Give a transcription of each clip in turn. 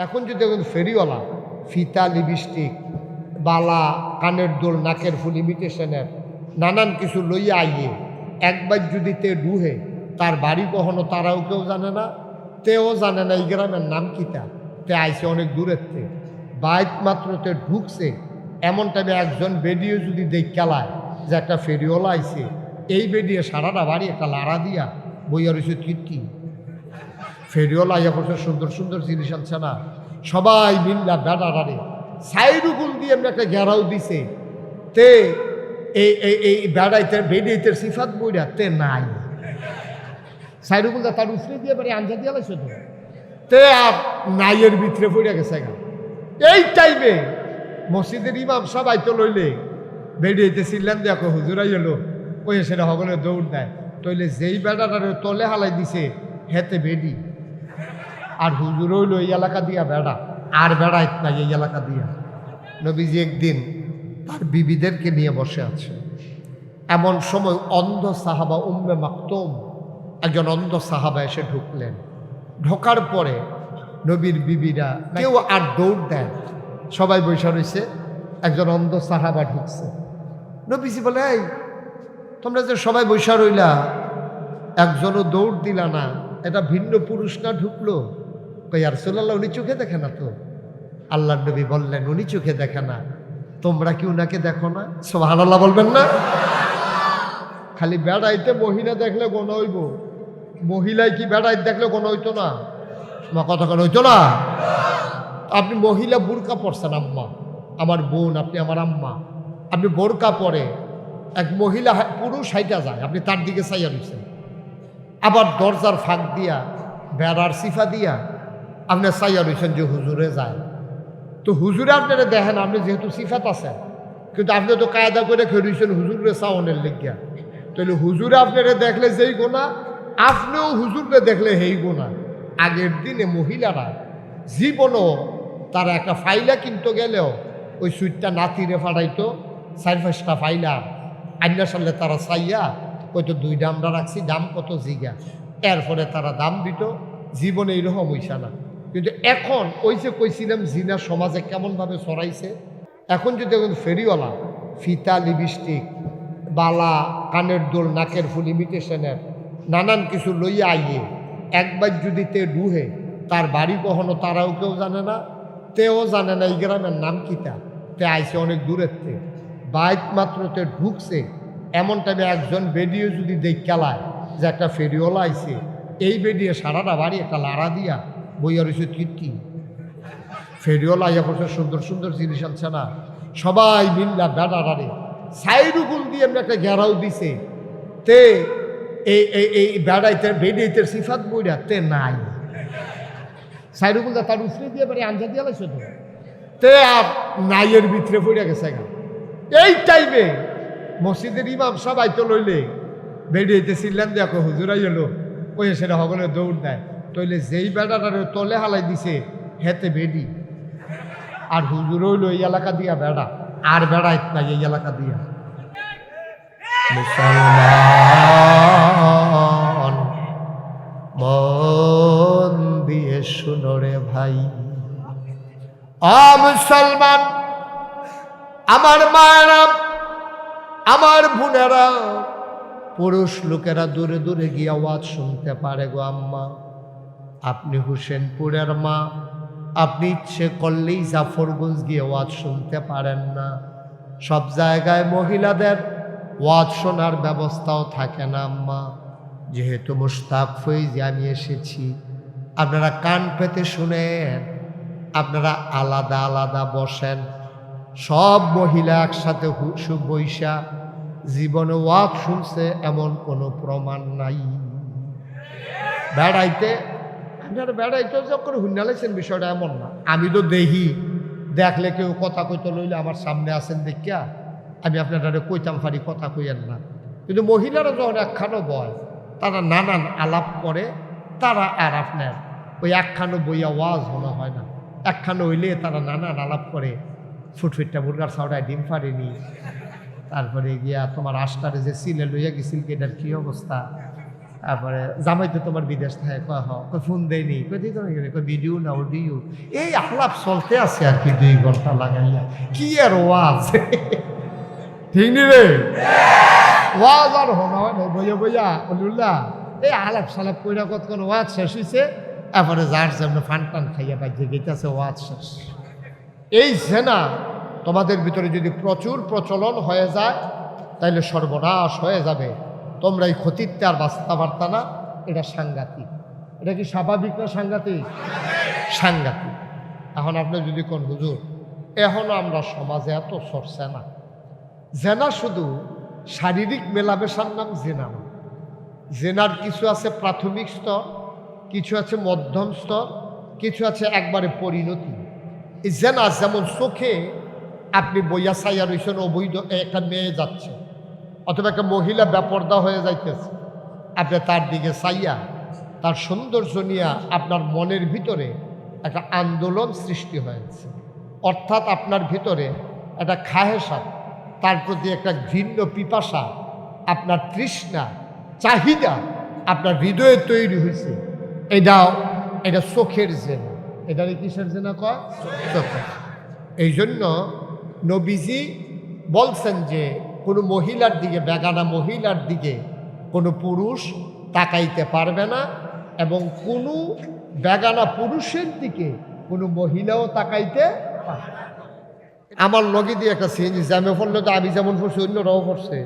এখন যদি দেখুন ফেরিওয়ালা ফিতা লিপস্টিক বালা কানের দোল নাকের ফুল ইমিটেশনের নানান কিছু লইয়া আইয়ে একবার যদি তে ডুহে তার বাড়ি কখনো তারাও কেউ জানে না, তেও জানে না এই গ্রামের নাম কিতা। তে আইসে অনেক দূরের থেকে বাইক মাত্র তে ঢুকছে, এমন টাইমে একজন বেডিও যদি দেখালায় যে একটা ফেরিওয়ালা আইছে, এই বেডিয়ে সারাটা বাড়ি একটা লাড়া দিয়া বইয়া রয়েছে কীর্তি। ফেরিওয়ালা আইয়া করছে সুন্দর সুন্দর জিনিস আনছে না, সবাই মিল্লা বেড়াড়ারে সাইডুকুল দিয়ে এমনি একটা ঘেরাও দিছে। তে এই বেড়াইতে বেডিয়েতে সিফাত বইরা তে নাই সাইডুকুল তার উফরে দিয়ে বাড়ি আঞ্জা দিয়া লাগছে তো তে আর নাইয়ের ভিতরে পড়ে গেছে গা। এই টাইমে মসজিদের ইমাম সবাই তো লইলে বেডিয়েতে ছিলেন দেখো হুজুরাই এলো ওই সেটা সকলে দৌড় দেয়। তইলে যেই বেড়াটারে তলে হালাই দিছে হেতে বেডি, আর হুজুর হইল এই এলাকা দিয়া বেড়া, আর বেড়াইত নাই এই এলাকা দিয়া। নবীজি একদিন তার বিবিদেরকে নিয়ে বসে আছে, এমন সময় অন্ধ সাহাবা উম্মে মাকতুম একজন অন্ধ সাহাবা এসে ঢুকলেন। ঢোকার পরে নবীর বিবিরা কেউ আর দৌড় দেয়, সবাই বসে রয়েছে, একজন অন্ধ সাহাবা ঢুকছে। নবীজি বলে, এই তোমরা যে সবাই বসে রইলা, একজনও দৌড় দিলা না, এটা ভিন্ন পুরুষ না ঢুকলো? কই আর রাসূলুল্লাহ উনি চোখে দেখে না তো? আল্লাহর নবী বললেন, উনি চোখে দেখে না, তোমরা কি উনাকে দেখো না? সুবহানাল্লাহ বলবেন না? খালি বেড়াইতে মহিলা দেখলে গোনা হইব, মহিলায় কি বেড়াইতে দেখলে গোনা হইতো না? আমার কথা কেন হইতো না? আপনি মহিলা বোরকা পরছেন, আম্মা আমার বোন, আপনি আমার আম্মা, আপনি বোরকা পরে এক মহিলা পুরুষ হাইটা যায়, আপনি তার দিকে চাইয়া রয়েছেন, আবার দরজার ফাঁক দিয়া বেড়ার সিফা দিয়া আপনি চাইয়া রয়েছেন যে হুজুরে যায়। তো হুজুরে আপনারা দেখেন, আপনি যেহেতু সিফাত আছেন, কিন্তু আপনি তো কায়দা করে খেয়ে রয়েছেন হুজুরে চাওয়ানের লেগিয়া। তাহলে হুজুরে আপনারা দেখলে যেই গোনা, আপনিও হুজুরে দেখলে সেই গোনা। আগের দিনে মহিলারা জীবনও তারা একটা ফাইলা কিনতে গেলেও ওই সুইটটা নাতিরে ফাটাইতো, 4-5টা ফাইলা আইনার সামনে তারা চাইয়া ওই তো 2 দামটা রাখছি, দাম কত জিগা, এরপরে তারা দাম দিত। জীবনে এইরকম হইসা না। কিন্তু এখন ওই যে কইছিলাম জিনা সমাজে কেমনভাবে ছড়াইছে, এখন যদি দেখুন ফেরিওয়ালা ফিতা লিপস্টিক বালা কানের দোল নাকের ফুল ইমিটেশনের নানান কিছু লইয়া আইয়ে একবার যদি তে ডুহে তার বাড়ি কখনো তারাও কেউ জানে না, তেও জানে না এই গ্রামের নাম কিতা। তে আইসে অনেক দূরের থেকে বাইক মাত্র তে ঢুকছে, এমন টাইমে একজন বেডিও যদি দেখালায় যে একটা ফেরিওয়ালা আইছে, এই বেডিয়ে সারাটা বাড়ি একটা লাড়া দিয়া বইয়া রয়েছে কীর্তি। ফেরিওয়ালা আইয়া করছে সুন্দর সুন্দর জিনিস আনছে না, সবাই মিল্লা বেড়াড়ারে সাইডুকুল দিয়ে এমনি একটা ঘেরাও দিছে। তে এই বেড়াইতে বেডিয়েতে সিফাত বইরা তে নাই সাইডুকুল তার উফরে দিয়ে বাড়ি আঞ্জা দিয়া লাগছে তো তে আর নাইয়ের ভিতরে পড়ে গেছে গা। এই টাইমে মসজিদের ইমাম সবাই তো লইলে বেডিয়েতে ছিলেন দেখো হুজুরাই এলো ওই সেটা সকলে দৌড় দেয়। তইলে যেই বেড়াটারে তলে হালাই দিছে হেতে বেডি, আর হুজুর হইল এই এলাকা দিয়া বেড়া, আর বেড়াইত নাই এই এলাকা দিয়া। মুসলমান মন দিয়ে শুনো রে ভাই, মুসলমান আমার মায়েরা আমার বোনেরা, পুরুষ লোকেরা দূরে দূরে গিয়ে আওয়াজ শুনতে পারে গো আম্মা, আপনি হোসেনপুরের মা, আপনি ইচ্ছে করলেই জাফরগঞ্জ গিয়ে ওয়াজ শুনতে পারেন না। সব জায়গায় মহিলাদের ওয়াজ শোনার ব্যবস্থাও থাকে না আম্মা। যেহেতু মুশতাক ফৈজি আমি এসেছি, আপনারা কান পেতে শুনেন, আপনারা আলাদা আলাদা বসেন, সব মহিলা একসাথে বৈশা জীবনে ওয়াজ শুনছে এমন কোনো প্রমাণ নাই। বেড়াইতে আপনারা বেড়াইতে যখন হুন্নালাইছেন বিষয়টা এমন না। আমি তো দেখি, দেখলে কেউ কথা কইতে লইলে আমার সামনে আসেন দেখিয়া আমি আপনারা কইতাম পারি, কথা কইয়েন না। কিন্তু মহিলারা যখন একখানো বয়, তারা নানান আলাপ করে, তারা আর আপনার ওই একখানো বইয়া ওয়াজ মনে হয় না। একখানো হইলে তারা নানান আলাপ করে, ফুটফিটটা মুরগার ছাউড়ায় ডিম পারেনি, তারপরে গিয়া তোমার আষ্টারে যে সিলে লইয়া গেছিল এটার কী অবস্থা, তারপরে জামাই তো তোমার বিদেশ থাকে, কয় কয় ফোন দেয়নি, কই দিই তুমি কই ভিডিও না অডিও, এই আলাপ চলতে আছে আর কি 2 ঘন্টা লাগাইয়া, কি আর ওয়াজ ঠিক নি রে, ওয়াজ আর হনা হয় না, বইয়া বইয়া অলিউল্লাহ এই আলাপ সালাপ কইরা কতক্ষণ ওয়াজ শেষ হয়েছে, তারপরে যার জন্য ফান টান খাইয়া বাজে গেছে ওয়াজ শেষ। এই জেনা তোমাদের ভিতরে যদি প্রচুর প্রচলন হয়ে যায় তাইলে সর্বনাশ হয়ে যাবে, তোমরা এই ক্ষতিতে আর বাঁচতে পারতা না। এটা সাংঘাতিক। এটা কি স্বাভাবিক না সাংঘাতিক? সাংঘাতিক। এখন আপনি যদি কোন হুজুর এখনো আমরা সমাজে এত চর্চা না, জেনা শুধু শারীরিক মেলামেশার নাম জেনা না, জেনার কিছু আছে প্রাথমিক স্তর, কিছু আছে মধ্যম স্তর, কিছু আছে একবারে পরিণতি। এই জেনা যেমন চোখে আপনি বইয়া চাইয়া রয়েছেন অবৈধ একটা মেয়ে যাচ্ছে, অথবা একটা মহিলা বেপর্দা হয়ে যাইতেছে, আপনি তার দিকে চাইয়া তার সৌন্দর্য নিয়ে আপনার মনের ভিতরে একটা আন্দোলন সৃষ্টি হয়েছে, অর্থাৎ আপনার ভিতরে একটা খাহেসা, তার প্রতি একটা ঘৃণ্য পিপাসা, আপনার তৃষ্ণা চাহিদা আপনার হৃদয়ে তৈরি হয়েছে। এটা চোখের জেনা। এটারে কিসের জেনা কয়? চোখের। এই জন্য নবীজি বলছেন যে কোনো মহিলার দিকে, বেগানা মহিলার দিকে কোনো পুরুষ তাকাইতে পারবে না, এবং কোনো বেগানা পুরুষের দিকে কোনো মহিলাও তাকাইতে পারবে না। আমার লগে দিয়ে একটা সিএনজি জ্যামে পড়লো, তো আমি যেমন পড়ছি অন্যরাও পড়ছে,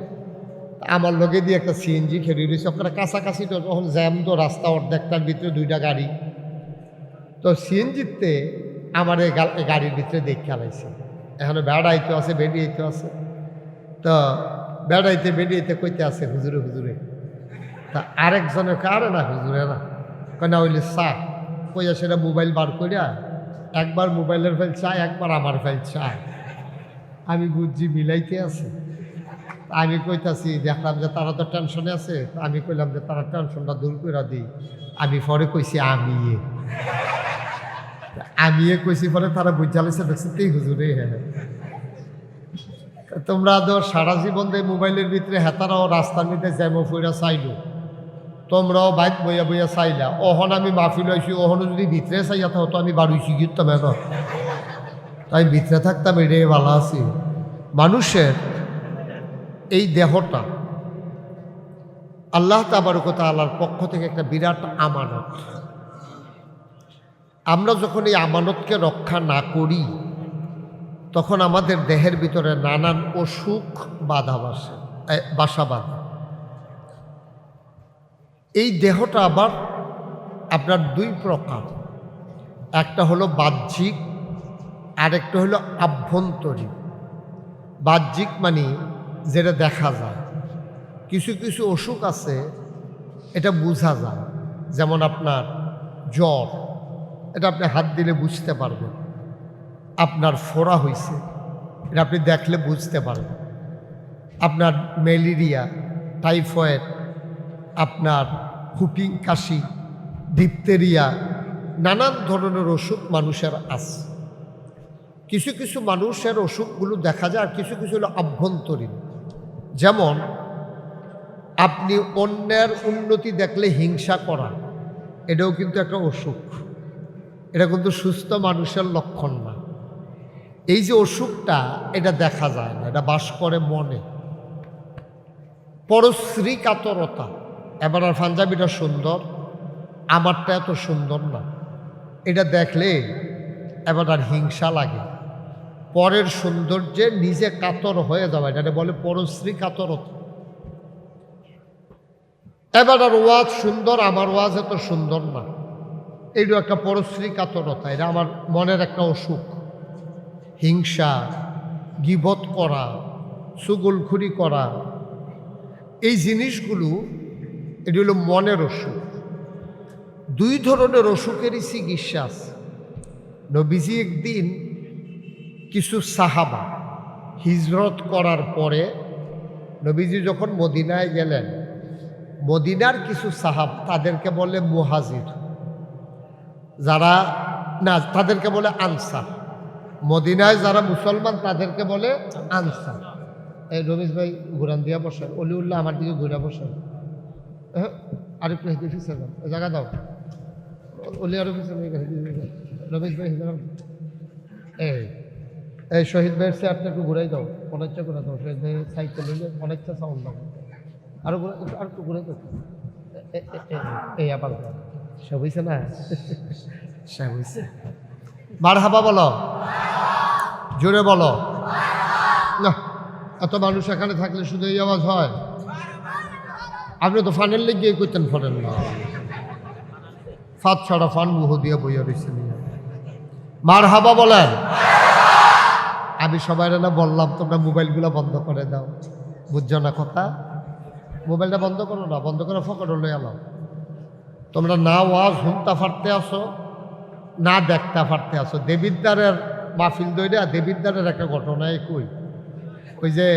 আমার লগে দিয়ে একটা সিএনজি খেলে রয়েছে, ওখানে কাছাকাছি তো তখন জ্যাম, তো রাস্তা অর্ধেকটার ভিতরে 2টা গাড়ি, তো সিএনজিতে আমার এই গাড়ির ভিতরে দেখে আলাইছে, এখানে বেড়াইতে আছে বেরিয়েতে আছে, তো বেড়াইতে কইতে আছে হুজুরে হুজুরে, তা আরেকজনের কারে না হুজুরে না, কেনা হইলে চা কইয়া সেটা মোবাইল বার করিয়া একবার মোবাইলের ফাইল চায়, একবার আমার ফাইল চায়। আমি বুঝছি মিলাইতে আছে, আমি কইতাছি, দেখলাম যে তারা তো টেনশনে আছে, আমি কইলাম যে তারা টেনশনটা দূর করে দিই। আমি পরে কইছি আমি কইছি, পরে তারা বুঝালেছে, দেখছি তুই হুজুরে। হ্যাঁ, তোমরা তো সারা জীবন দিয়ে মোবাইলের ভিতরে হেতারাও রাস্তার মধ্যে জ্যামো ফইরা চাইলো, তোমরাও বাইক বইয়া বইয়া চাইলা, ওহন আমি মাহফিল হয়েছি, ওহনও যদি ভিতরে চাইয়া থাকতো আমি বাড়ুইছি গিরতাম, এখন তাই ভিতরে থাকতাম, এটাই ভালো আছি। মানুষের এই দেহটা আল্লাহ তাবারক ওয়া তাআলার পক্ষ থেকে একটা বিরাট আমানত। আমরা যখন এই আমানতকে রক্ষা না করি, তখন আমাদের দেহের ভিতরে নানান অসুখ বাসা বাঁধে। এই দেহটা আবার আপনার 2 প্রকার, একটা হলো বাহ্যিক, আরেকটা হলো আভ্যন্তরীণ। বাহ্যিক মানে যেটা দেখা যায়, কিছু কিছু অসুখ আছে এটা বোঝা যায়, যেমন আপনার জ্বর, এটা আপনি হাত দিলে বুঝতে পারবেন। আপনার ফোড়া হয়েছে, এটা আপনি দেখলে বুঝতে পারবেন। আপনার ম্যালেরিয়া, টাইফয়েড, আপনার হুপিং কাশি, ডিপথেরিয়া, নানান ধরনের অসুখ মানুষের আছে। কিছু কিছু মানুষের অসুখগুলো দেখা যায়, আর কিছু কিছু হলো আভ্যন্তরীণ। যেমন আপনি অন্যের উন্নতি দেখলে হিংসা করা, এটাও কিন্তু একটা অসুখ, এটা কিন্তু সুস্থ মানুষের লক্ষণ না। এই যে অসুখটা, এটা দেখা যায় না, এটা বাস করে মনে। পরশ্রী কাতরতা, এবার আর পাঞ্জাবিটা সুন্দর, আমারটা এত সুন্দর না, এটা দেখলে এবার আর হিংসা লাগে। পরের সৌন্দর্যে নিজে কাতর হয়ে যাওয়া, এটা বলে পরশ্রী কাতরতা। এবার আর ওয়াজ সুন্দর, আমার ওয়াজ এত সুন্দর না, এইটা একটা পরশ্রী কাতরতা, এটা আমার মনের একটা অসুখ। হিংসা, গীবত করা, চুগলখুরি করা, এই জিনিসগুলো এটি হলো মনের অসুখ। 2 ধরনের অসুখেরই চিকিৎসা আছে। নবীজি একদিন কিছু সাহাবা হিজরত করার পরে, নবীজি যখন মদিনায় গেলেন, মদিনার কিছু সাহাব, তাদেরকে বলে মুহাজির, যারা না তাদেরকে বলে আনসার। মদিনায় যারা মুসলমান তাদেরকে বলে আনসার। এই রমেশ ভাই ঘুরান দিয়া বসেন, অলিউল্লাহ আমার দিকে ঘুরা বসেন, আরেকটু হেঁটে ফিসে যান, জায়গা দাও, ওলি আরো পিছনে রমেশ ভাই এই এই শহীদ ভাইয়ের চেয়ারটা একটু ঘুরাই দাও, অনেকটা ঘুরে দাও, শহীদ ভাই সাইকেল হইলে অনেকটা সাউন্ড লাগে, আরো আর একটু ঘুরে দাও। এই আবার সে হয়েছে না, সে হয়েছে। মারহাবা বলো, জোরে বলো না। এত মানুষ এখানে থাকলে শুধু এই আওয়াজ হয়? আপনি তো ফানের লেগে করতেন, ফোনেন না, ফাঁদ ছড়া ফান মুহ দিয়ে বইয়া রয়েছে নিয়ে। মারহাবা বলেন। আমি সবাই না বললাম তোমরা মোবাইলগুলো বন্ধ করে দাও, বুঝছো না কথা? মোবাইলটা বন্ধ করো না, বন্ধ করে ফকর লই আলো। তোমরা না ওয়াজ শুনতে পারতে আসো, না দেখতে পারতে আসো। দেবিদ্দারের মাহফিল দইরা দেবিদ্দারের একটা ঘটনায় কই, ওই যে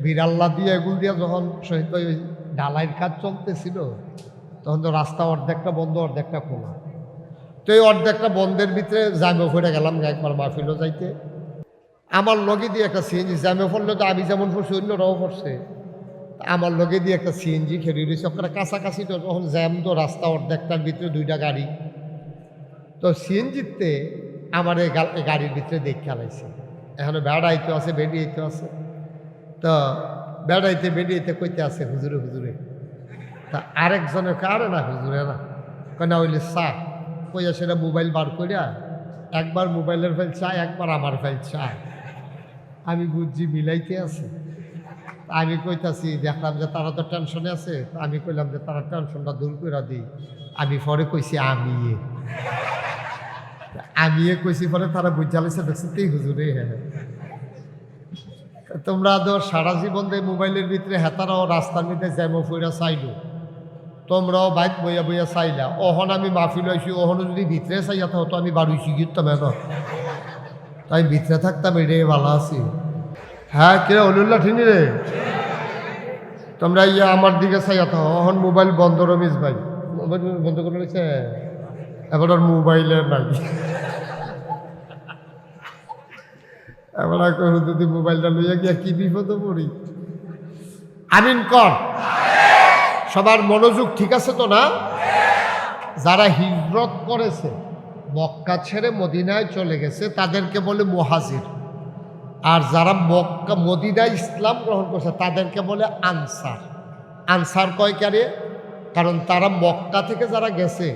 বিড়াল্লা দিয়ে এগুল দিয়া যখন শহীদ ভাই ওই ঢালাইয়ের কাজ চলতেছিল, তখন তো রাস্তা অর্ধেকটা বন্ধ অর্ধেকটা খোলা। তো এই অর্ধেকটা বন্ধের ভিতরে জামে ফিরে গেলাম একবার মাহফিলও যাইতে। আমার লগে দিয়ে একটা সিএনজি, জামে পড়লে তো আমি যেমন পড়ছি অন্যরাও পড়ছে, আমার লগে দিয়ে একটা সিএনজি খেলে রয়েছে ওখানে কাছাকাছি। তো তখন জ্যাম তো রাস্তা অর্ধেকটার ভিতরে দুইটা গাড়ি, তো সিএনজিতে আমার এই গাড়ির ভিতরে দেখে খেলাইছে। এখানে বেড়াইতে আছে বেরিয়েতে আছে, তো বেড়াইতে বেরিয়েতে কইতে আছে হুজুরে হুজুরে। তা আরেকজনের কারে না হুজুরে না কেন হইলে চা কইয়া সেটা মোবাইল বার করিয়া একবার মোবাইলের ফাইল চায়, একবার আমার ফাইল চায়। আমি বুঝছি মিলাইতে আছে। আমি কইতাছি, দেখলাম যে তারা তো টেনশনে আছে, আমি কইলাম যে তারা টেনশনটা দূর করে দিই। আমি পরে কইছি আমি কইছি, পরে তারা বুঝালেছে দেখছি তেই হুজুরে। হ্যাঁ, তোমরা তো সারা জীবন দিয়ে মোবাইলের ভিতরে হেতারাও রাস্তার মধ্যে জ্যামো ফইরা চাইলো, তোমরাও বাইক বইয়া বইয়া চাইলা। ওহন আমি মাহফিল হয়েছি, ওহনও যদি ভিতরে চাইয়া থাকতো আমি বাড়ুইছি গিরতাম এখন, তাই ভিতরে থাকতাম, এটাই ভালো আছি। হ্যাঁ কে অলুল্লাহ ঠিনি রে, তোমরা আমার দিকে চাইয়া থাকো। ওহন মোবাইল বন্ধ, রমেশ ভাই মোবাইল বন্ধ করে রয়েছে, এখন আর মোবাইলের নাই। এবার যদি মোবাইলটা লইয়া গিয়া কি বিপদে পড়ি। আমিন কর। সবার মনোযোগ ঠিক আছে তো না? যারা হিজরত করেছে, মক্কা ছেড়ে মদিনায় চলে গেছে, তাদেরকে বলে মুহাজির। আর যারা মক্কা মদিনায় ইসলাম গ্রহণ করছে তাদেরকে বলে আনসার। আনসার কয় কারে? কারণ তারা মক্কা থেকে যারা গেছে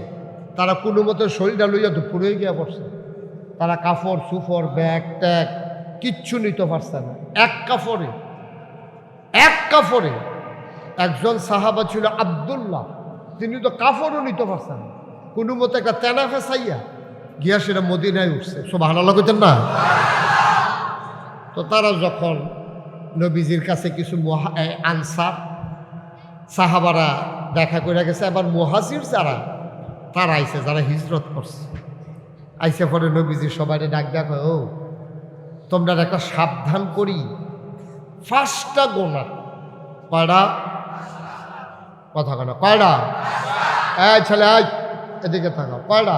তারা কোনো মতো শরীরটা লইয়া দুপুরে গিয়া পড়ছে, তারা কাপড় সুফর ব্যাগ ট্যাগ কিচ্ছু নিতে পারছে না। এক কাপড়ে একজন সাহাবা ছিল আব্দুল্লাহ, তিনি তো কাপড়ও নিতে পারছেন না, কোনো মতো একটা তেনা ফেসাইয়া গিয়া সেটা মদিনায় উঠছে। সুবহানাল্লাহ কইতেন না? তো তারা যখন নবীজির কাছে কিছু আনসার সাহাবারা দেখা করে গেছে, আবার মুহাজির যারা তারা আইছে, যারা হিজরত করছে আইসে পরে নবীজির সবাই ডাক দেখো, ও তোমরা একটা সাবধান করি, 5টা গোনা। কয়টা কথা কেন? কয়টা? ছেলে এদিকে থাকা। কয়টা?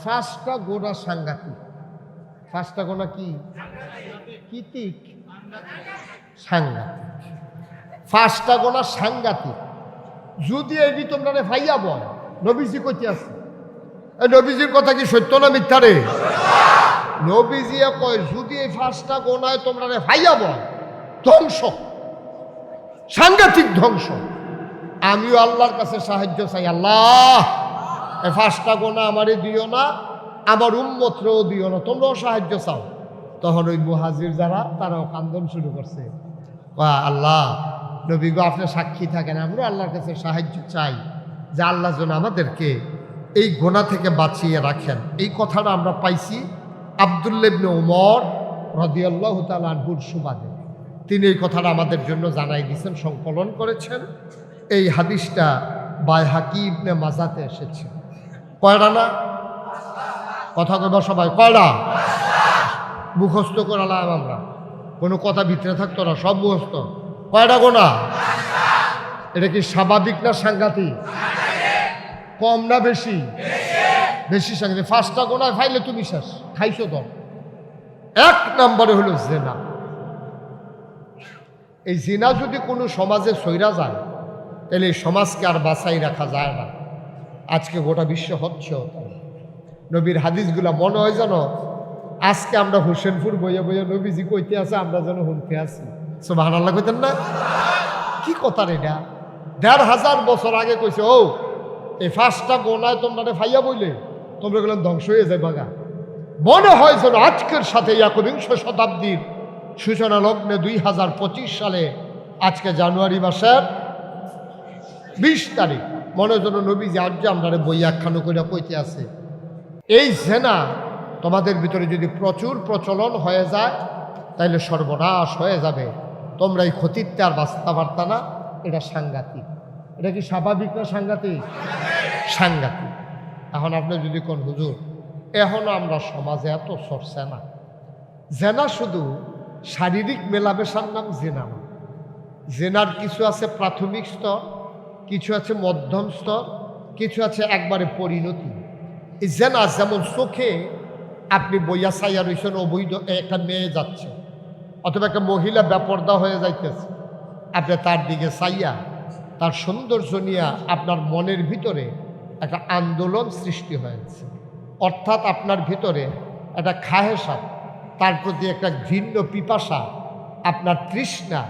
5টা গোনা সাংঘাতিক। 5টা গোনা কি কীতিক সাংঘাতিক। 5টা গোনা সাংঘাতিক। যদি এই তোমরা ভাইয়া বল, নবীজি কইতে আছে, এই নবীজির কথা কি সত্য না মিথ্যা রে? নবীজি কয় যদি এই 5টা গোনায় তোমরা ভাইয়া বল, ধ্বংস, সাংঘাতিক ধ্বংস। আমিও আল্লাহর কাছে সাহায্য চাই, আল্লাহ এই 5টা গোনা আমারে দিও না, আমার উম্মতরেও দিও না, তোমরাও সাহায্য চাও। তখন ওই মুহাজির যারা তারাও কান্দন শুরু করছে, আল্লাহ নবী গো আপনি সাক্ষী থাকেন, আমরা আল্লাহর কাছে সাহায্য চাই যে আল্লাহ যেন আমাদেরকে এই গোনা থেকে বাঁচিয়ে রাখেন। এই কথাটা আমরা পাইছি আব্দুল্লাহ ইবনে উমর রাদিয়াল্লাহু তাআলা আনহুর সুবাদে। তিনি এই কথাটা আমাদের জন্য জানাই দিয়েছেন, সংকলন করেছেন। এই হাদিসটা বাইহাকি ইবনে মাজাতে এসেছে। কয়টা না? কথা কইবা সবাই, কয়টা? মুখস্থ করালাম আমরা, কোনো কথা ভিতরে থাকতো না, সব মুখস্থ। কয়টা গোনা? এটা কি স্বাভাবিক না সাংঘাতিক? কম না বেশি? বেশি সাংঘাতিক। 5টা গোনায় ফাইলে তুমি শেষ, খাইছো তো। 1 নম্বরে হলো জিনা। এই জিনা যদি কোনো সমাজে সইরা যায়, তাহলে এই সমাজকে আর বাঁচাই রাখা যায় না। আজকে গোটা বিশ্ব হচ্ছে নবীর হাদিসগুলা মনে হয় যেন আজকে আমরা হোসেনপুর বইয়া বইয়া নবীজি কইতে আছে, আমরা যেন শুনতে আছি। সুবহানাল্লাহ কইতেন না? কি কথা এটা? ১৫০০ বছর আগে কইছে, ও এই ৫টা গোনায় তোমরা ফাইয়া বইলে তোমরা গেলাম ধ্বংস হয়ে যায় বাগা। মনে হয় যেন আজকের সাথে একবিংশ শতাব্দীর সূচনা লগ্নে ২০২৫ সালে আজকে জানুয়ারি মাসের ২০ তারিখ মনে হয় যেন নবীজি আজ আমরা বই একখানো করে কইতে আছে। এই জেনা তোমাদের ভিতরে যদি প্রচুর প্রচলন হয়ে যায় তাইলে সর্বনাশ হয়ে যাবে। তোমরা এই ক্ষতিতে আর বাঁচতে পারতা না। এটা সাংঘাতিক। এটা কি স্বাভাবিক না সাংঘাতিক? সাংঘাতিক। এখন আপনি যদি কোন হুজুর এখনও আমরা সমাজে এত চর্চা না। জেনা শুধু শারীরিক মেলামেশার নাম জেনা না। জেনার কিছু আছে প্রাথমিক স্তর, কিছু আছে মধ্যম স্তর, কিছু আছে একবারে পরিণতি। এই জেনা যেমন চোখে আপনি বইয়া চাইয়া রয়েছেন, অবৈধ একটা মেয়ে যাচ্ছে অথবা একটা মহিলা বেপর্দা হয়ে যাইতেছে, আপনি তার দিকে চাইয়া তার সৌন্দর্য নিয়ে আপনার মনের ভিতরে একটা আন্দোলন সৃষ্টি হয়েছে। অর্থাৎ আপনার ভিতরে একটা খাহেসাত, তার প্রতি একটা ঘৃণ্য পিপাসা, আপনার তৃষ্ণা,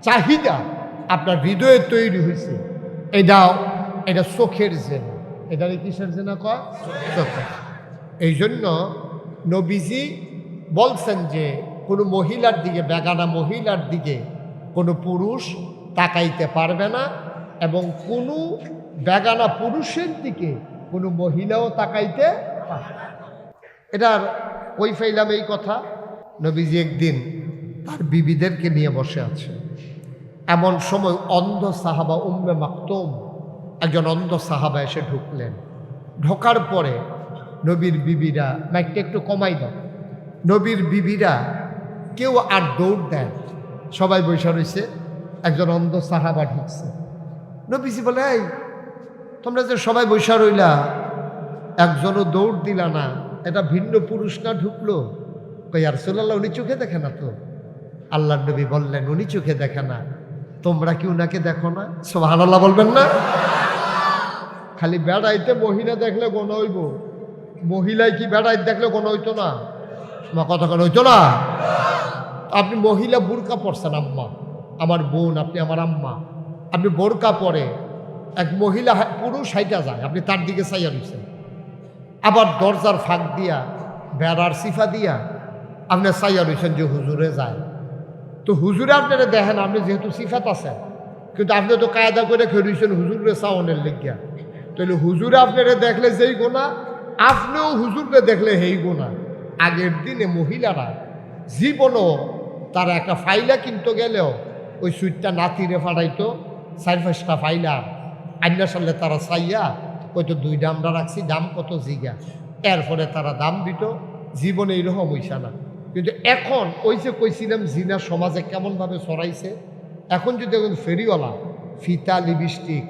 চাহিদা আপনার হৃদয়ে তৈরি হয়েছে। এটা চোখের জেনা। এটা কিসের জেনা কয়? চোখের। এই জন্য নবীজি বলছেন যে কোনো মহিলার দিকে, বেগানা মহিলার দিকে কোনো পুরুষ তাকাইতে পারবে না, এবং কোনো বেগানা পুরুষের দিকে কোনো মহিলাও তাকাইতে পারবে না। এটার কই ফাইলাম এই কথা? নবীজি একদিন তার বিবিদেরকে নিয়ে বসে আছে। এমন সময় অন্ধ সাহাবা উম্মে মাকতুম, একজন অন্ধ সাহাবা এসে ঢুকলেন। ঢোকার পরে নবীর বিবিরা, মাইকটা একটু কমাই দাও, নবীর বিবিরা কেউ আর দৌড় দেয়, সবাই বসে রয়েছে। একজন অন্ধ সাহাবা ঢুকছে। নবীজি বলে, এই তোমরা যে সবাই বসে রইলা, একজনও দৌড় দিলা না, এটা ভিন্ন পুরুষ না ঢুকলো? কই আর রাসূলুল্লাহ উনি চোখে দেখে না তো? আল্লাহর নবী বললেন, উনি চোখে দেখে না, তোমরা কি উনাকে দেখো না? সুবহানাল্লাহ বলবেন না? খালি বেড়াইতে মহিলা দেখলে গোনা হইব, মহিলায় কি বেড়াইতে দেখলে গোনা হইতো না? কতক্ষণ হইতো না? আপনি মহিলা বুরকা পরছেন, আম্মা আমার বোন, আপনি আমার আম্মা, আপনি বোরকা পরে এক মহিলা পুরুষ হাইটা যায়, আপনি তার দিকে চাইয়া রয়েছেন। আবার দরজার ফাঁক দিয়া, বেড়ার সিফা দিয়া আপনি চাইয়া রয়েছেন যে হুজুরে যায়। তো হুজুরে আপনারা দেখেন, আপনি যেহেতু সিফাত আছেন, কিন্তু আপনি তো কায়দা করে খেয়ে রয়েছেন হুজুরে চাওনের লেগিয়া। তাহলে হুজুরে আপনারা দেখলে যেই গোনা, আপনিও হুজুরে দেখলে হেই গোনা। আগের দিনে মহিলারা জীবনও তারা একটা ফাইলা কিনতে গেলেও ওই সুইটটা নাতিরে ফাটাইতো, 4-5টা ফাইলা আইনা সালে তারা চাইয়া হয়তো 2টা আমরা রাখছি, দাম কত জিগা, এরপরে তারা দাম দিত। জীবনে এইরকম হইসা না। কিন্তু এখন ওই যে কইছিলাম জিনা সমাজে কেমনভাবে ছড়াইছে, এখন যদি এখন ফেরিওয়ালা ফিতা, লিপস্টিক,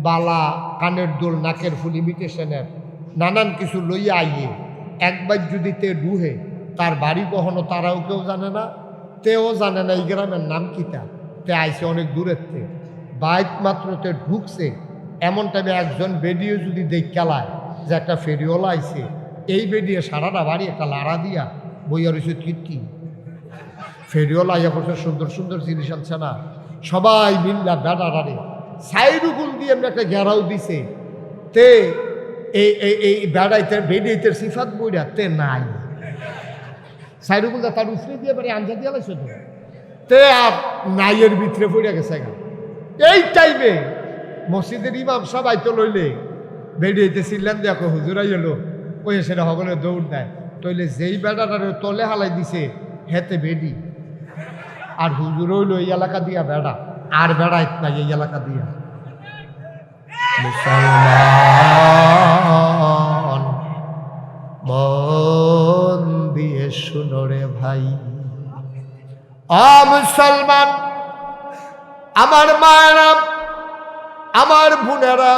বালা, কানের দুল, নাকের ফুল, ইমিটেশনের নানান কিছু লইয়া আইয়ে একবার যদি তে ডুহে, তার বাড়ি কখনো তারাও কেউ জানে না, তেও জানে না এই গ্রামের নাম কিতা। তে আইসে অনেক দূরের থেকে, বাইক মাত্র তে ঢুকছে, এমন টাইমে একজন বেডিও যদি দেখ খেলায় যে একটা ফেরিওয়ালা আইছে, এই বেডিয়ে সারাটা বাড়ি একটা লাড়া দিয়া বইয়া রয়েছে কীর্তি। ফেরিওয়ালা আইয়া করছে সুন্দর সুন্দর জিনিস আনছে না, সবাই মিল্লা বেড়ারে সাইডুকুল দিয়ে এমনি একটা ঘেরাও দিছে। তে এই বেড়াইতে বেডিয়েতের সিফাত বইরা তে নাই, সাইডুকুলটা তার উফরে দিয়ে বাড়ি আঞ্জা দিয়া লাগছে তো, তে আর নাইয়ের ভিতরে পড়ে গেছে গা। এই টাইমে মসজিদের ইমাম সবাই তো লইলে বেডিয়েতে ছিলেন, দেখো হুজুরাই এলো, ওই সেটা সকলে দৌড় দেয়। তইলে যেই বেড়াটারে তলে হালাই দিছে হেতে বেডি, আর হুজুর হইল এই এলাকা দিয়া বেড়া, আর বেড়াইত নাই এই এলাকা দিয়া। মুসলমান মন দিয়ে শুনো রে ভাই, মুসলমান আমার মায়েরা, আমার বোনেরা,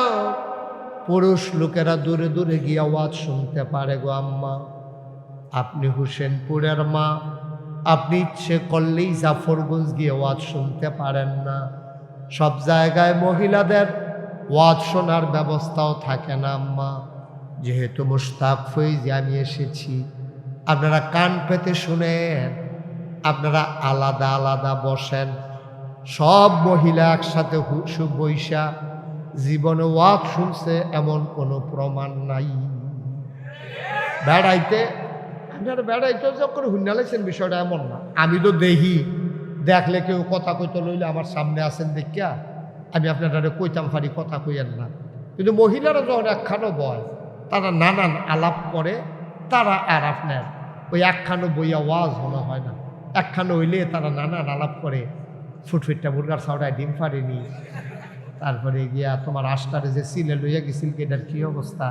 পুরুষ লোকেরা দূরে দূরে গিয়ে আওয়াজ শুনতে পারে গো আম্মা, আপনি হোসেনপুরের মা, আপনি ইচ্ছে করলেই জাফরগঞ্জ গিয়ে আওয়াজ শুনতে পারেন না। সব জায়গায় মহিলাদের ওয়াজ শোনার ব্যবস্থাও থাকে না আম্মা। যেহেতু মুশতাক ফৈজি আমি এসেছি, আপনারা কান পেতে শুনেন, আপনারা আলাদা আলাদা বসেন। সব মহিলা একসাথে বৈশা জীবনে ওয়াজ শুনছে এমন কোনো প্রমাণ নাই। বেড়াইতে আপনারা বেড়াইতে যখন হুন্নালাইছেন বিষয়টা এমন না। আমি তো দেখি, দেখলে কেউ কথা কইতে লইলে আমার সামনে আছেন দেখিয়া আমি আপনারা কইতাম পারি, কথা কইয়েন না। কিন্তু মহিলারা যখন একখানো বয়, তারা নানান আলাপ করে, তারা আর আপনার ওই একখানো বইয়া ওয়াজ মনে হয় না। একখানো হইলে তারা নানান আলাপ করে, ফুটফিটটা মুরগার ছাওড়ায় ডিম ফাড়েনি, তারপরে গিয়া তোমার আস্টারে যে সিলে লইয়া গেছিল এটার কী অবস্থা,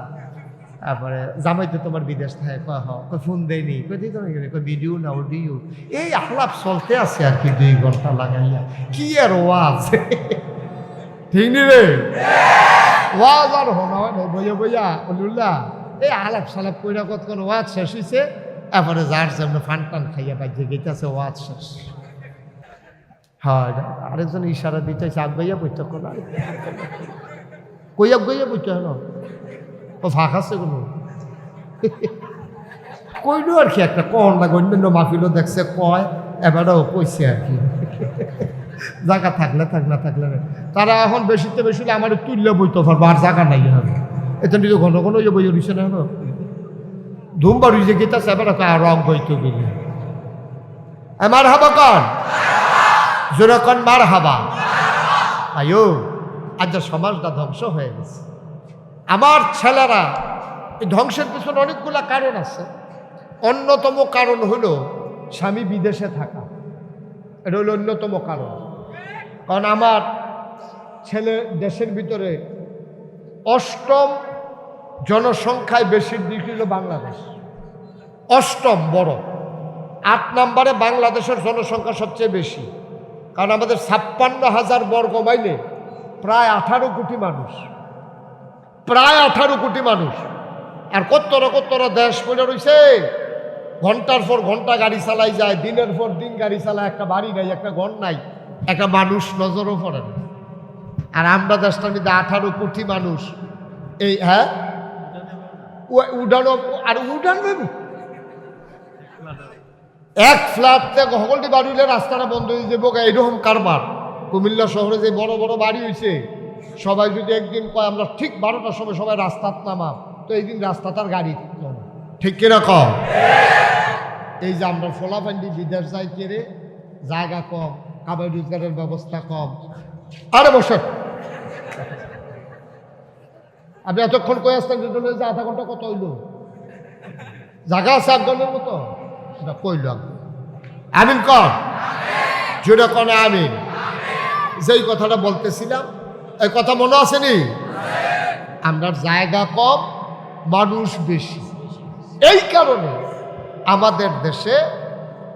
তারপরে জামাই তো তোমার বিদেশ থাকে, কয় ফোন দেয়নি, কই দিই তোমার কই ভিডিও না অডিও, এই আলাপ চলতে আছে আর কি 2 ঘন্টা লাগাইয়া। কি আর ওয়াজ, ঠিক নি রে? ওয়াজ আর হনা হয় না, বইয়া বইয়া বলুল্লাহ এই আলাপ সালাপ কইরা কতক্ষণ ওয়াজ শেষ হয়েছে, এরপরে যার সামনে ফান টান খাইয়া বাজে গেইতেছে ওয়াজ শেষ। হয় আরেকজন ইশারা দিতেছে আগ গাইয়া বইতে কোনা কইয়া গইয়া বইতে হলো ও ফাঁক আছে কোনো কইলো আর কি একটা কন লাগে, অন্যান্য মাহফিলও দেখছে কয়, এবারও কইছে আর কি। জায়গা থাকলে থাক, না থাকলে না। তারা এখন বেশিতে বেশি আমার তুললে বইতে পারবো, আর জায়গা নাই হবে। এত নিজে ঘন ঘন বই উঠছে না, ধুমবার উঠে গেছে, এবার রং বইতে গেলে মার হাবা কন জোরে কন, মার হাবা। আয়ো আজ সমাজটা ধ্বংস হয়ে গেছে। আমার ছেলেরা এই ধ্বংসের পিছনে অনেকগুলা কারণ আছে। অন্যতম কারণ হলো স্বামী বিদেশে থাকা, এটা হলো অন্যতম কারণ। কারণ আমার ছেলে দেশের ভিতরে 8ম জনসংখ্যায় বেশির দিক হলো বাংলাদেশ, 8ম বড়। 8 নম্বরে বাংলাদেশের জনসংখ্যা সবচেয়ে বেশি। কারণ আমাদের 56,000 বর্গ মাইলে প্রায় 18 কোটি মানুষ, প্রায় 18 কোটি মানুষ। আর কত্তরা দেশ পড়ে রয়েছে, ঘন্টার পর ঘন্টা গাড়ি চালাই যায়, দিনের পর দিন গাড়ি চালায়, একটা বাড়ি নাই, একটা ঘর নাই, একটা মানুষ নজরও পড়ে না। আর আমরা দেশটার মধ্যে 18 কোটি মানুষ, এই হ্যাঁ উডানো আর উডান এক ফ্ল্যাট থেকে সকলটি বাড়ি হইলে রাস্তাটা বন্ধ হয়ে যাবো, এইরকম কারবার। কুমিল্লা শহরে যে বড় বড় বাড়ি হয়েছে, সবাই যদি একদিন কয় আমরা ঠিক 12টার সময় সবাই রাস্তার নামাম, তো এই দিন রাস্তা তার গাড়ি ঠিক কিরকম। এই যে আমরা ফোলাফান্ডি বিদেশ যাই কেড়ে, জায়গা কম, কাবাই রোজগারের ব্যবস্থা কম। আরে বসে আপনি এতক্ষণ কয়ে আসতেন যে 0.5 ঘন্টা কত হইল, জায়গা আছে 1 ঘন্টার মতো, এটা কইলাম। আমিন কর জোরে কনে আমিন। যেই কথাটা বলতেছিলাম, এই কথা মনে আসেনি? আমরা জায়গা কম, মানুষ বেশি, এই কারণে আমাদের দেশে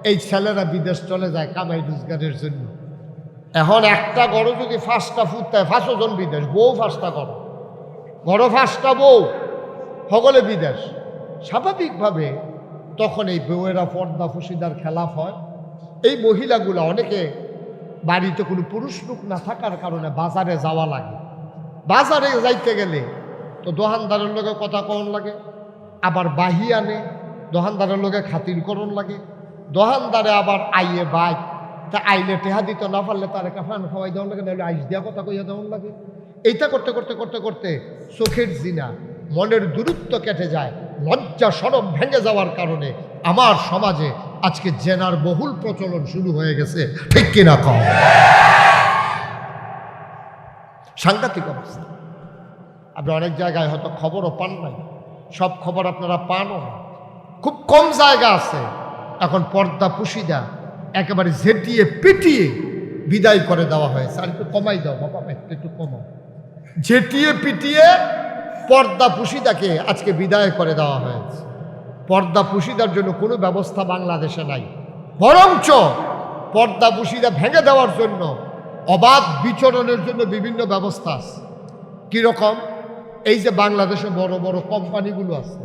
এই ছেলেরা বিদেশ চলে যায় কামাই রোজগারের জন্য। এখন একটা ঘর যদি 5টা ফুটায় 5 জন বিদেশ, বউ 5টা ঘর 5টা বউ, সকলে বিদেশ। স্বাভাবিকভাবে তখন এই বউয়েরা পর্দা ফুসিদার খেলাফ হয়। এই মহিলাগুলো অনেকে বাড়িতে কোনো পুরুষ লোক না থাকার কারণে বাজারে যাওয়া লাগে। বাজারে যাইতে গেলে তো দোকানদারের লোকে কথা কন লাগে, আবার বাহি আনে, দোকানদারের লোকে খাতিরকরণ লাগে, দোকানদারে আবার আইয়ে বাইক, তা আইলে টেহা দিতে না পারলে তার একটা ফান খাওয়াই দেওয়ার লাগে, নাহলে আইস দেওয়া কথা কইয়া দেওয়ার লাগে। এইটা করতে করতে করতে করতে চোখের জিনা, মনের দূরত্ব কেটে যায়, লজ্জা শরম ভেঙে যাওয়ার কারণে আমার সমাজে আজকে জেনার বহুল প্রচলন শুরু হয়ে গেছে, ঠিক কিনা কম? সাংঘাতিক অবস্থা। আপনি অনেক জায়গায় হয়তো খবরও পান নাই, সব খবর আপনারা পানও না। খুব কম জায়গা আছে এখন পর্দা পুশিদা একেবারে ঝেঁটিয়ে পিটিয়ে বিদায় করে দেওয়া হয়েছে। আর একটু কমাই দাও বাবা, একটু কমাও। ঝেঁটিয়ে পিটিয়ে পর্দা পুশিদাকে আজকে বিদায় করে দেওয়া হয়েছে। পর্দা পুশিদার জন্য কোনো ব্যবস্থা বাংলাদেশে নাই, বরঞ্চ পর্দা পুশিদা ভেঙে দেওয়ার জন্য অবাধ বিচরণের জন্য বিভিন্ন ব্যবস্থা আছে। কীরকম? এই যে বাংলাদেশে বড় বড় কোম্পানিগুলো আছে,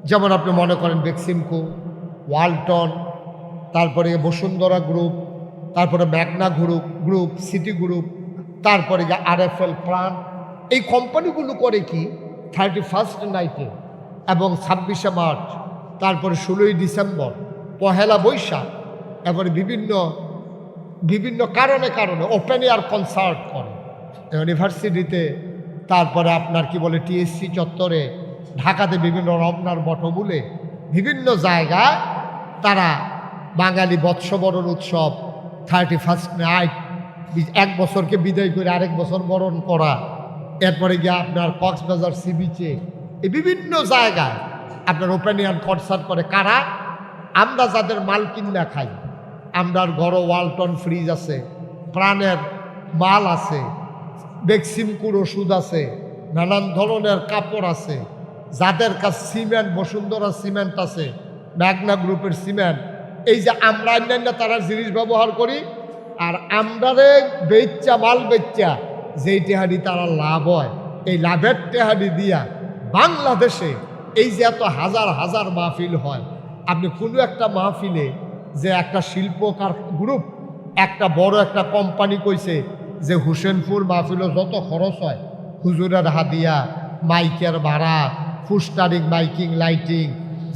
যেমন আপনি মনে করেন বেক্সিমকো, ওয়ালটন, তারপরে বসুন্ধরা গ্রুপ, তারপরে ম্যাগনা গ্রুপ, সিটি গ্রুপ, তারপরে যে RFL প্রাণ, এই কোম্পানিগুলো করে কি 31st নাইটে এবং 26শে মার্চ, তারপরে 16ই ডিসেম্বর, পহেলা বৈশাখ, এবারে বিভিন্ন বিভিন্ন কারণে ওপেন এয়ার কনসার্ট করে ইউনিভার্সিটিতে, তারপরে আপনার কি বলে TSC চত্বরে, ঢাকাতে বিভিন্ন রমনার বটমূলে, বিভিন্ন জায়গায় তারা বাঙালি বৎসবরণ উৎসব 31st নাইট, এক বছরকে বিদায় করে আরেক বছর বরণ করা, এরপরে গিয়ে আপনার কক্সবাজার সি বিচে, এই বিভিন্ন জায়গায় আপনার ওপেন এয়ার কনসার্ট করে। কারা? আমরা যাদের মাল কিনা খাই, আমরার ঘরে ওয়ালটন ফ্রিজ আছে, প্রাণের মাল আছে, বেক্সিমকুর ওষুধ আছে, নানান ধরনের কাপড় আছে, যাদের কাছে সিমেন্ট, বসুন্ধরা সিমেন্ট আছে, ম্যাগনা গ্রুপের সিমেন্ট, এই যে আমরা অন্যান্য তারা জিনিস ব্যবহার করি, আর আমরারে বেচ্চা মাল বেচ্চা যেই টেহাডি তারা লাভ হয়, এই লাভের টেহাডি দিয়া বাংলাদেশে এই যে এত হাজার হাজার মাহফিল হয়, আপনি কোনো একটা মাহফিলে যে একটা শিল্পকার গ্রুপ, একটা বড় একটা কোম্পানি কইছে যে হুসেনপুর মাহফিলও যত খরচ হয়, হুজুরের হাদিয়া, মাইকের ভাড়া, ফুস্টারিং, মাইকিং, লাইটিং,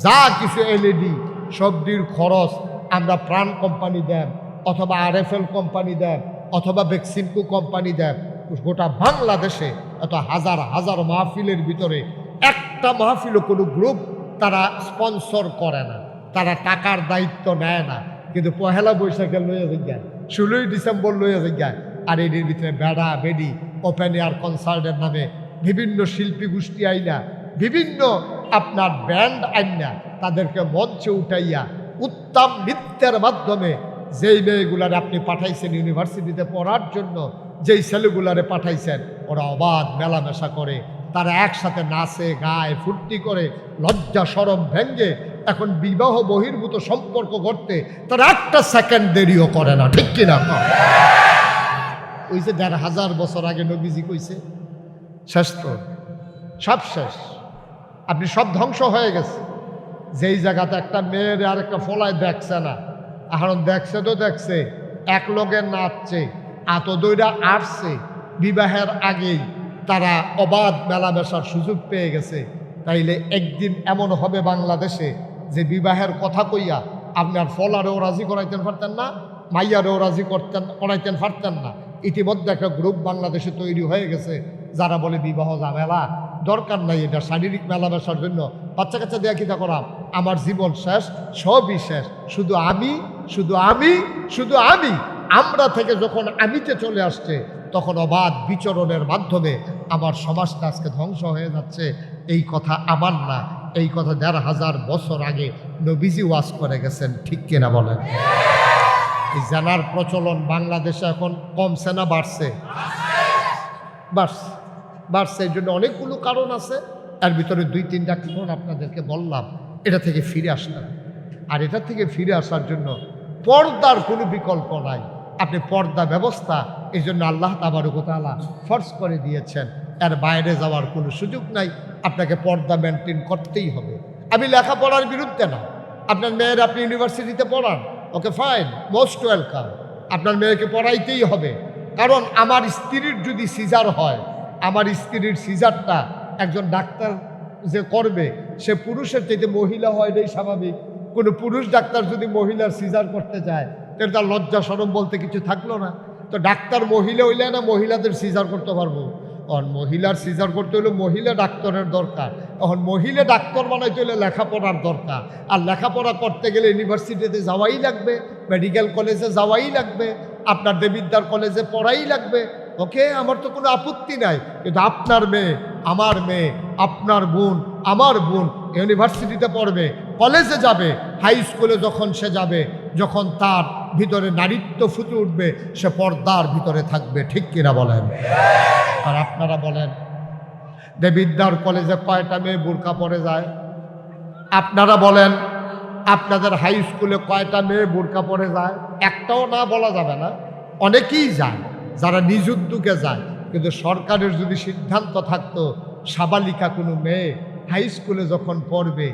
যা কিছু LED সবটির খরচ আমরা প্রাণ কোম্পানি দেন, অথবা RFL কোম্পানি দেন, অথবা বেক্সিমকো কোম্পানি দেন। গোটা বাংলাদেশে এত হাজার হাজার মাহফিলের ভিতরে একটা মাহফিলও কোনো গ্রুপ তারা স্পন্সর করে না, তারা টাকার দায়িত্ব নেয় না, কিন্তু পহেলা বৈশাখে লইয়া যায়, 16ই ডিসেম্বর লইয়া যায়, আর এটির ভিতরে বেড়া বেডি ওপেন এয়ার কনসার্টের নামে বিভিন্ন শিল্পী গোষ্ঠী আইনা, বিভিন্ন আপনার ব্যান্ড আইনা, তাদেরকে মঞ্চে উঠাইয়া উত্তম নৃত্যের মাধ্যমে যেই মেয়েগুলারে আপনি পাঠাইছেন ইউনিভার্সিটিতে পড়ার জন্য, যেই ছেলেগুলারে পাঠাইছেন, ওরা অবাধ মেলামেশা করে, তারা একসাথে নাচে, গায়ে, ফুর্তি করে, লজ্জা শরম ভেঙ্গে এখন বিবাহ বহির্ভূত সম্পর্ক করতে তারা একটা সেকেন্ড দেরিও করে না, ঠিক কিনা? ওই যে 1500 বছর আগে নবীজি কইছে, শেষ তো, সব শেষ, আপনি সব ধ্বংস হয়ে গেছে। যেই জায়গাতে একটা মেয়ের আর একটা ফলায় দেখছে না, এখন দেখছে তো দেখছে, এক লগে নাচছে, আত দইরা আসছে, বিবাহের আগেই তারা অবাধ মেলামেশার সুযোগ পেয়ে গেছে। তাইলে একদিন এমন হবে বাংলাদেশে যে বিবাহের কথা কইয়া আপনার ফলারেও রাজি করাইতেন পারতেন না, মাইয়ারেও রাজি করাইতেন পারতেন না। ইতিমধ্যে একটা গ্রুপ বাংলাদেশে তৈরি হয়ে গেছে যারা বলে বিবাহ ঝামেলা দরকার নাই, এটা শারীরিক মেলামেশার জন্য, বাচ্চা কাচ্চা দেয়া কিতা করাম, আমার জীবন শেষ, সবই শেষ, শুধু আমি, শুধু আমি, শুধু আমি। আমরা থেকে যখন আমিতে চলে আসছে, তখন অবাধ বিচরণের মাধ্যমে আমার সমাজটা আজকে ধ্বংস হয়ে যাচ্ছে। এই কথা আমার না, এই কথা 1500 বছর আগে নবীজি ওয়াজ করে গেছেন, ঠিক কিনা বলেন? এই জানার প্রচলন বাংলাদেশে এখন কমছে না বাড়ছে? বাড়ছে। এই জন্য অনেকগুলো কারণ আছে, এর ভিতরে 2-3টা কারণ আপনাদেরকে বললাম। এটা থেকে ফিরে আসলাম, আর এটা থেকে ফিরে আসার জন্য পর্দার কোনো বিকল্প নাই। আপনি পর্দা ব্যবস্থা এই জন্য আল্লাহ তাবারক ওয়া তাআলা ফরজ করে দিয়েছেন, এর বাইরে যাওয়ার কোনো সুযোগ নাই, আপনাকে পর্দা মেনটেন করতেই হবে। আমি লেখাপড়ার বিরুদ্ধে না, আপনার মেয়ের আপনি ইউনিভার্সিটিতে পড়ান, ওকে ফাইন, মোস্ট ওয়েলকাম, আপনার মেয়েকে পড়াইতেই হবে। কারণ আমার স্ত্রীর যদি সিজার হয়, আমার স্ত্রীর সিজারটা একজন ডাক্তার যে করবে, সে পুরুষের চাইতে মহিলা হয়, এটাই স্বাভাবিক। কোনো পুরুষ ডাক্তার যদি মহিলার সিজার করতে চায়, তাহলে তার লজ্জা শরম বলতে কিছু থাকলো না। তো ডাক্তার মহিলা হইলে না মহিলাদের সিজার করতে পারবো? এখন মহিলার সিজার করতে হলে মহিলা ডাক্তারের দরকার। এখন মহিলা ডাক্তার বানাইতে হলে লেখাপড়ার দরকার, আর লেখাপড়া করতে গেলে ইউনিভার্সিটিতে যাওয়াই লাগবে, মেডিকেল কলেজে যাওয়াই লাগবে, আপনার দেবিদ্যার কলেজে পড়াই লাগবে। ওকে, আমার তো কোনো আপত্তি নাই, কিন্তু আপনার মেয়ে, আমার মেয়ে, আপনার বোন, আমার বোন ইউনিভার্সিটিতে পড়বে, কলেজে যাবে, হাই স্কুলে যখন সে যাবে, যখন তার ভিতরে নারীত্ব ফুটে উঠবে, সে পর্দার ভিতরে থাকবে, ঠিক কিনা বলেন? আর আপনারা বলেন, দেবিদ্যার কলেজে কয়টা মেয়ে বোরকা পরে যায়? আপনারা বলেন, আপনাদের হাই স্কুলে কয়টা মেয়ে বোরকা পরে যায়? একটাও না বলা যাবে না, অনেকেই যায়, যারা নিজ উদ্যোগে যায়। কিন্তু সরকারের যদি সিদ্ধান্ত থাকতো সাবালিকা কোনো মেয়ে হাই স্কুলে যখন পড়বে,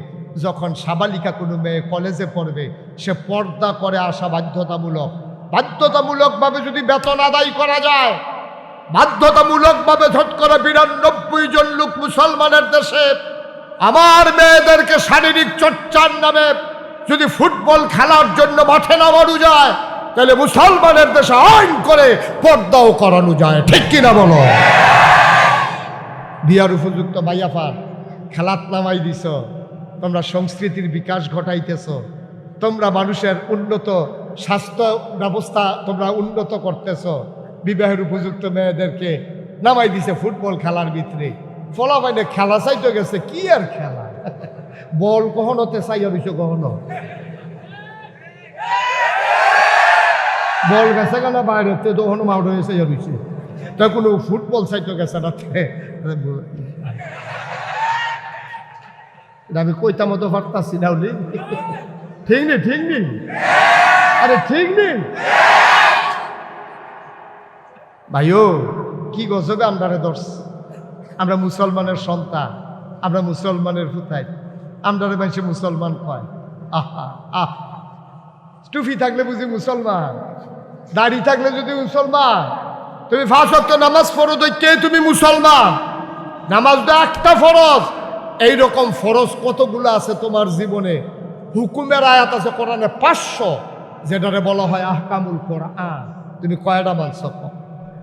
যখন সাবালিকা কোনো মেয়ে কলেজে পড়বে, সে পর্দা করে আসা বাধ্যতামূলকভাবে যদি বেতন আদায় করা যায়, বাধ্যতামূলকভাবে শতকরা 92 জন লোক মুসলমানের দেশে আমার মেয়েদেরকে শারীরিক চর্চার নামে যদি ফুটবল খেলার জন্য মাঠে নামানো যায়, তাহলে মুসলমানের দেশে আইন করে পর্দাও করানো যায়। ঠিক কিনা বলো? বিয়ার উপযুক্ত মাইয়াফার খেলাত নামাই দিছ, তোমরা সংস্কৃতির বিকাশ ঘটাইতেছ, তোমরা মানুষের উন্নত স্বাস্থ্য ব্যবস্থা তোমরা উন্নত করতেছ। বিবাহের উপযুক্ত মেয়েদেরকে নামাই দিছে ফুটবল খেলার ভিতরে। ফলাফাইনে খেলা চাইতে গেছে, কি আর খেলা, বল কখনোতে চাইয়া দিছ, কখনো বল গেছে কেন বাইরে তখনও মাউট হয়ে চাইয়া দিছে, তা কোনো ফুটবল চাইতে গেছে না। আমি কইতা মতো পারতাছি না, ঠিক নেই, ঠিক নেই, আরে ঠিক নেই ভাইও, কি গজবে আমরারে দর্শ। আমরা মুসলমানের সন্তান, আমরা মুসলমানের ফুতাই, আমরারে মানুষে মুসলমান কয়। আহা আহ, টুপি থাকলে বুঝি মুসলমান, দাড়ি থাকলে যদি মুসলমান, তুমি 5 ওয়াক্ত নামাজ পড়ো কে তুমি মুসলমান। নামাজ তো একটা ফরজ, এইরকম ফরজ কতগুলো আছে তোমার জীবনে। হুকুমের আয়াত আছে কোরআনে 500, যেটারে বলা হয় আহকামুল কোরআন। তুমি কয়টা মানছ?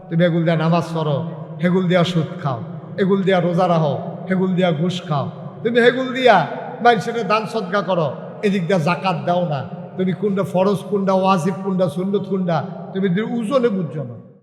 তুমি এগুল দিয়া নামাজ পড়ো, হেগুল দিয়া সুদ খাও, এগুল দিয়া রোজা রাখো, হেগুল দিয়া ঘুষ খাও, তুমি হেগুল দিয়া মানুষের দান সদকা করো, এদিক দিয়া জাকাত দাও না। তুমি কোনটা ফরজ, কোনটা ওয়াজিব, কোনটা সুন্নত, কোনটা তুমি ওজনে বুঝছো না।